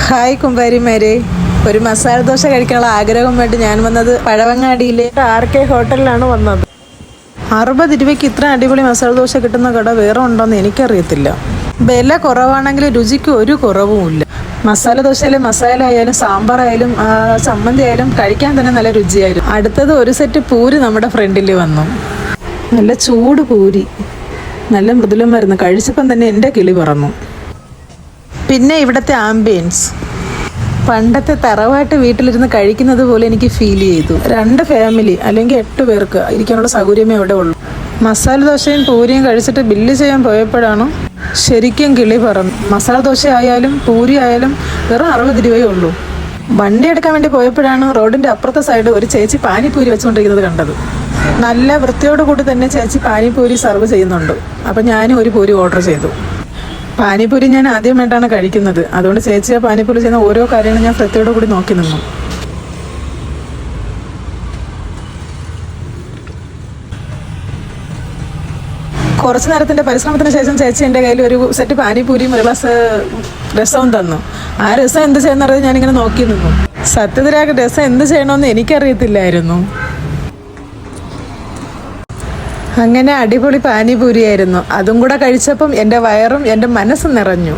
Hi കുമ്പാരിമാരെ, ഒരു മസാല ദോശ കഴിക്കാനുള്ള ആഗ്രഹം വേണ്ടി ഞാൻ വന്നത് പഴവങ്ങാടിയിലെ RK ഹോട്ടലിലാണ് വന്നത്. 60 രൂപയ്ക്ക് ഇത്ര അടിപൊളി മസാല ദോശ കിട്ടുന്ന കട വേറെ ഉണ്ടോയെന്ന് എനിക്കറിയത്തില്ല. വില കുറവാണെങ്കിൽ രുചിക്ക് ഒരു കുറവുമില്ല. മസാല ദോശയിലെ മസാല ആയാലും സാമ്പാറായാലും ചമ്മന്തി ആയാലും കഴിക്കാൻ തന്നെ നല്ല രുചിയായിരുന്നു. അടുത്തത് ഒരു സെറ്റ് പൂരി നമ്മുടെ ഫ്രണ്ടിൽ വന്നു. നല്ല ചൂട് പൂരി, നല്ല മൃദുലമായിരുന്നു. കഴിച്ചപ്പം തന്നെ എൻ്റെ കിളി പറന്നു. പിന്നെ ഇവിടുത്തെ ആംബിയൻസ് പണ്ടത്തെ തറവാട്ട് വീട്ടിലിരുന്ന് കഴിക്കുന്നത് പോലെ എനിക്ക് ഫീൽ ചെയ്തു. 2 ഫാമിലി അല്ലെങ്കിൽ 8 പേർക്ക് ഇരിക്കാനുള്ള സൗകര്യമേ അവിടെ ഉള്ളൂ. മസാല ദോശയും പൂരിയും കഴിച്ചിട്ട് ബില്ല് ചെയ്യാൻ പോയപ്പോഴാണ് ശരിക്കും കിളി പറന്നു. മസാല ദോശ ആയാലും പൂരി ആയാലും വെറും 60 രൂപയേ ഉള്ളൂ. വണ്ടി എടുക്കാൻ വേണ്ടി പോയപ്പോഴാണ് റോഡിൻ്റെ അപ്പുറത്തെ സൈഡ് ഒരു ചേച്ചി പാനിപ്പൂരി വെച്ചുകൊണ്ടിരിക്കുന്നത് കണ്ടത്. നല്ല വൃത്തിയോടുകൂടി തന്നെ ചേച്ചി പാനിപ്പൂരി സർവ് ചെയ്യുന്നുണ്ട്. അപ്പം ഞാനും ഒരു പൂരി ഓർഡർ ചെയ്തു. പാനിപ്പൂരി ഞാൻ ആദ്യമായിട്ടാണ് കഴിക്കുന്നത്. അതുകൊണ്ട് ചേച്ചിയെ പാനിപ്പൂരി ചെയ്യുന്ന ഓരോ കാര്യങ്ങളും ഞാൻ വൃത്തിയോടു കൂടി നോക്കി നിന്നു. കുറച്ച് നേരത്തിൻ്റെ പരിശ്രമത്തിന് ശേഷം ചേച്ചി എൻ്റെ കയ്യിൽ ഒരു സെറ്റ് പാനിപ്പൂരിയും ഒരു ഗ്ലാസ് രസവും തന്നു. ആ രസം എന്ത് ചെയ്യുന്നറിയാൻ ഞാനിങ്ങനെ നോക്കി നിന്നു. സത്യത്തിൽ ആ രസം എന്ത് ചെയ്യണമെന്ന് എനിക്കറിയത്തില്ലായിരുന്നു. അങ്ങനെ അടിപൊളി പാനിപൂരിയായിരുന്നു. അതും കൂടെ കഴിച്ചപ്പം എൻ്റെ വയറും എൻ്റെ മനസ്സും നിറഞ്ഞു.